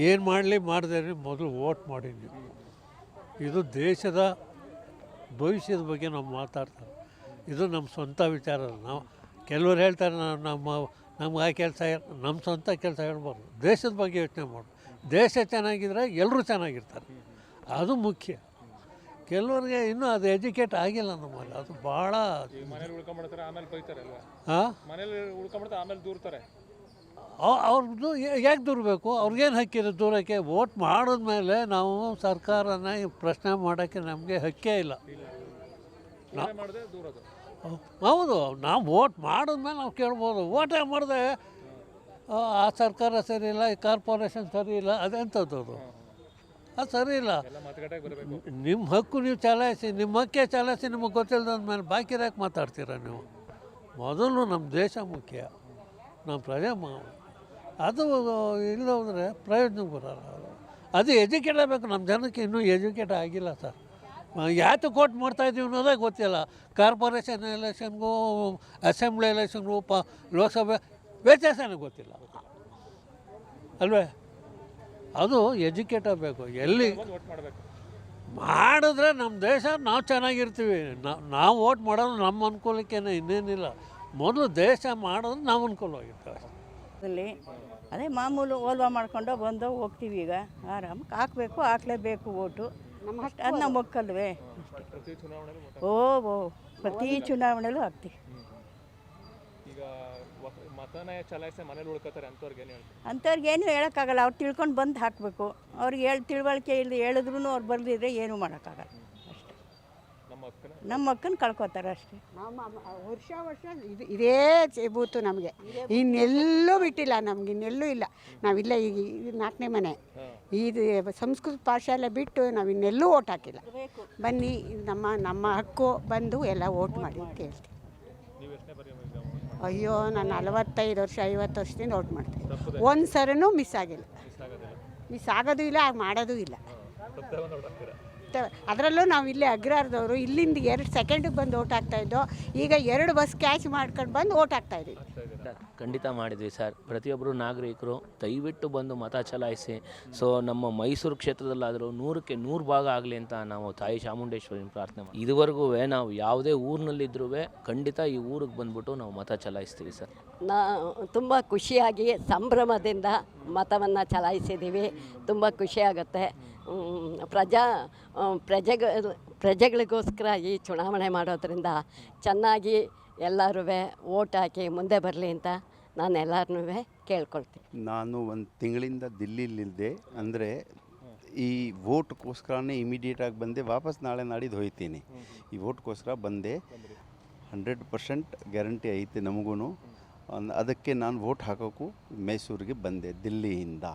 ಏನು ಮಾಡಲಿ ಮಾಡಿದೆ ಮೊದಲು ವೋಟ್ ಮಾಡಿ ನೀವು. ಇದು ದೇಶದ ಭವಿಷ್ಯದ ಬಗ್ಗೆ ನಾವು ಮಾತಾಡ್ತಾರೆ. ಇದು ನಮ್ಮ ಸ್ವಂತ ವಿಚಾರ. ನಾವು ಕೆಲವ್ರು ಹೇಳ್ತಾರೆ ನಮ್ಗೆ ಆ ಕೆಲಸ, ನಮ್ಮ ಸ್ವಂತ ಕೆಲಸ ಹೇಳ್ಬಾರ್ದು. ದೇಶದ ಬಗ್ಗೆ ಯೋಚನೆ ಮಾಡು. ದೇಶ ಚೆನ್ನಾಗಿದ್ರೆ ಎಲ್ಲರೂ ಚೆನ್ನಾಗಿರ್ತಾರೆ, ಅದು ಮುಖ್ಯ. ಕೆಲವ್ರಿಗೆ ಇನ್ನೂ ಅದು ಎಜುಕೇಟ್ ಆಗಿಲ್ಲ ನಮ್ಮಲ್ಲಿ, ಅದು ಭಾಳ. ಮನೇಲಿ ಉಳ್ಕೊಂಡ್ಬಿಡ್ತಾರೆ, ಆಮೇಲೆ ಬೈತಾರೆ ಅಲ್ವಾ? ಹಾಂ, ಮನೇಲಿ ಉಳ್ಕೊಂಡ್ಬಿಡ್ತಾರೆ, ಆಮೇಲೆ ದೂರ್ತಾರೆ. ಅವ್ರದ್ದು ಯಾಕೆ ದೂರಬೇಕು? ಅವ್ರಿಗೇನು ಹಕ್ಕಿದೆ ದೂರಕ್ಕೆ? ವೋಟ್ ಮಾಡಿದ್ಮೇಲೆ ನಾವು ಸರ್ಕಾರನ ಪ್ರಶ್ನೆ ಮಾಡೋಕ್ಕೆ ನಮಗೆ ಹಕ್ಕೇ ಇಲ್ಲ. ಮಾಡಿದೆ ದೂರದು. ಹೌದು, ನಾವು ವೋಟ್ ಮಾಡಿದ್ಮೇಲೆ ನಾವು ಕೇಳ್ಬೋದು. ವೋಟೇ ಮಾಡಿದೆ ಆ ಸರ್ಕಾರ ಸರಿ ಇಲ್ಲ, ಈ ಕಾರ್ಪೊರೇಷನ್ ಸರಿ ಇಲ್ಲ, ಅದೆಂಥದ್ದು ಅದು ಸರಿ ಇಲ್ಲ. ನಿಮ್ಮ ಹಕ್ಕು ನೀವು ಚಲಾಯಿಸಿ, ನಿಮ್ಮ ಹಕ್ಕೇ ಚಲಾಯಿಸಿ. ನಿಮಗೆ ಗೊತ್ತಿಲ್ಲದಂದ್ಮೇಲೆ ಬಾಕಿ ಯಾಕೆ ಮಾತಾಡ್ತೀರ ನೀವು? ಮೊದಲು ನಮ್ಮ ದೇಶ ಮುಖ್ಯ, ನಮ್ಮ ಪ್ರಜೆ ಅದು ಇಲ್ಲೋದ್ರೆ ಪ್ರಯೋಜನಕ್ಕೆ ಬರೋಲ್ಲ. ಅದು ಎಜುಕೇಟ್ ಆಗಬೇಕು. ನಮ್ಮ ಜನಕ್ಕೆ ಇನ್ನೂ ಎಜುಕೇಟ್ ಆಗಿಲ್ಲ ಸರ್. ಯಾತಕ್ಕೆ ವೋಟ್ ಮಾಡ್ತಾಯಿದ್ದೀವಿ ಅನ್ನೋದೇ ಗೊತ್ತಿಲ್ಲ. ಕಾರ್ಪೊರೇಷನ್ ಎಲೆಕ್ಷನ್ಗೂ, ಅಸೆಂಬ್ಲಿ ಎಲೆಕ್ಷನ್ಗೂ, ಲೋಕಸಭೆ ವ್ಯತ್ಯಾಸನೇ ಗೊತ್ತಿಲ್ಲ ಅಲ್ವೇ? ಅದು ಎಜುಕೇಟ್ ಆಗಬೇಕು. ಎಲ್ಲಿ ಮಾಡಿದ್ರೆ ನಮ್ಮ ದೇಶ ನಾವು ಚೆನ್ನಾಗಿರ್ತೀವಿ. ನಾವು ವೋಟ್ ಮಾಡೋದು ನಮ್ಮ ಅನುಕೂಲಕ್ಕೇನೆ, ಇನ್ನೇನಿಲ್ಲ. ಮೊದಲು ದೇಶ ಮಾಡೋದು ನಾವು ಅನುಕೂಲವಾಗಿರ್ತೇವೆ. ಅಲ್ಲಿ ಅದೇ ಮಾಮೂಲು ಓಲ್ವಾ ಮಾಡ್ಕೊಂಡು ಬಂದು ಹೋಗ್ತೀವಿ. ಈಗ ಆರಾಮಕ್ಕೆ ಹಾಕಲೇಬೇಕು ಓಟು. ಅದು ನಮ್ಮ ಮಕ್ಕಲ್ವೇ ಪ್ರತಿ ಚುನಾವಣೆಲೂ ಹಾಕ್ತೀವಿ. ಅಂಥವ್ರಿಗೆ ಏನು ಹೇಳೋಕ್ಕಾಗಲ್ಲ. ಅವ್ರು ತಿಳ್ಕೊಂಡು ಬಂದು ಹಾಕಬೇಕು. ಅವ್ರಿಗೆ ತಿಳುವಳಿಕೆ ಇಲ್ಲಿ ಹೇಳಿದ್ರು ಅವ್ರು ಬರೆದಿದ್ರೆ ಏನೂ ಮಾಡೋಕ್ಕಾಗಲ್ಲ. ಅಷ್ಟೇ, ನಮ್ಮ ಅಕ್ಕನ ಕಳ್ಕೊತಾರೆ ಅಷ್ಟೇ. ವರ್ಷ ಇದೇ ಬೂತು ನಮಗೆ. ಇನ್ನೆಲ್ಲೂ ಬಿಟ್ಟಿಲ್ಲ, ನಮ್ಗೆ ಇನ್ನೆಲ್ಲೂ ಇಲ್ಲ. ನಾವಿಲ್ಲ, ಈಗ 4ನೇ ಮನೆ. ಇದು ಸಂಸ್ಕೃತ ಪಾಠಶಾಲೆ ಬಿಟ್ಟು ನಾವು ಇನ್ನೆಲ್ಲೂ ಓಟ್ ಹಾಕಿಲ್ಲ. ಬನ್ನಿ, ನಮ್ಮ ಹಕ್ಕು, ಬಂದು ಎಲ್ಲ ಓಟ್ ಮಾಡಿ ಅಂತ ಹೇಳ್ತೀವಿ. ಅಯ್ಯೋ, ನಾನು 45 ವರ್ಷ 50 ವರ್ಷದಿಂದ ಓಟ್ ಮಾಡ್ತೀನಿ. ಒಂದು ಸರಿನೂ ಮಿಸ್ ಆಗಿಲ್ಲ. ಮಿಸ್ ಆಗೋದು ಇಲ್ಲ, ಮಾಡೋದು ಇಲ್ಲ. ಅದರಲ್ಲೂ ನಾವು ಇಲ್ಲೇ ಅಗ್ರಹಾರದವರು. ಇಲ್ಲಿಂದ 2 ಸೆಕೆಂಡಿಗೆ ಬಂದು ಓಟ್ ಹಾಕ್ತಾಯಿದ್ದೋ, ಈಗ 2 ಬಸ್ ಕ್ಯಾಚ್ ಮಾಡ್ಕೊಂಡು ಬಂದು ಓಟ್ ಹಾಕ್ತಾಯಿದ್ದೀವಿ. ಖಂಡಿತ ಮಾಡಿದ್ವಿ ಸರ್. ಪ್ರತಿಯೊಬ್ಬರು ನಾಗರಿಕರು ದಯವಿಟ್ಟು ಬಂದು ಮತ ಚಲಾಯಿಸಿ. ಸೊ ನಮ್ಮ ಮೈಸೂರು ಕ್ಷೇತ್ರದಲ್ಲಾದರೂ 100ಕ್ಕೆ 100 ಭಾಗ ಆಗಲಿ ಅಂತ ನಾವು ತಾಯಿ ಚಾಮುಂಡೇಶ್ವರಿನ ಪ್ರಾರ್ಥನೆ ಮಾಡಿ. ಇದುವರೆಗೂ ನಾವು ಯಾವುದೇ ಊರಿನಲ್ಲಿದ್ದರೂ ಖಂಡಿತ ಈ ಊರಿಗೆ ಬಂದ್ಬಿಟ್ಟು ನಾವು ಮತ ಚಲಾಯಿಸ್ತೀವಿ ಸರ್. ತುಂಬ ಖುಷಿಯಾಗಿ ಸಂಭ್ರಮದಿಂದ ಮತವನ್ನು ಚಲಾಯಿಸಿದ್ದೀವಿ. ತುಂಬ ಖುಷಿಯಾಗುತ್ತೆ. ಪ್ರಜೆಗಳಿಗೋಸ್ಕರ ಈ ಚುನಾವಣೆ ಮಾಡೋದ್ರಿಂದ ಚೆನ್ನಾಗಿ ಎಲ್ಲರೂ ಓಟ್ ಹಾಕಿ ಮುಂದೆ ಬರಲಿ ಅಂತ ನಾನು ಎಲ್ಲರನ್ನೂ ಕೇಳ್ಕೊಳ್ತೀನಿ. ನಾನು ಒಂದು ತಿಂಗಳಿಂದ ದಿಲ್ಲಿಲಿದ್ದೆ. ಅಂದರೆ ಈ ವೋಟ್ಗೋಸ್ಕರನೇ ಇಮಿಡಿಯೇಟಾಗಿ ಬಂದೆ. ವಾಪಸ್ ನಾಳೆ ನಾಡಿದ್ದು ಹೋಗ್ತೀನಿ. ಈ ವೋಟ್ಗೋಸ್ಕರ ಬಂದೆ. 100% ಗ್ಯಾರಂಟಿ ಐತೆ ನಮಗೂ. ಅದಕ್ಕೆ ನಾನು ವೋಟ್ ಹಾಕೋಕ್ಕೂ ಮೈಸೂರಿಗೆ ಬಂದೆ ದಿಲ್ಲಿಯಿಂದ.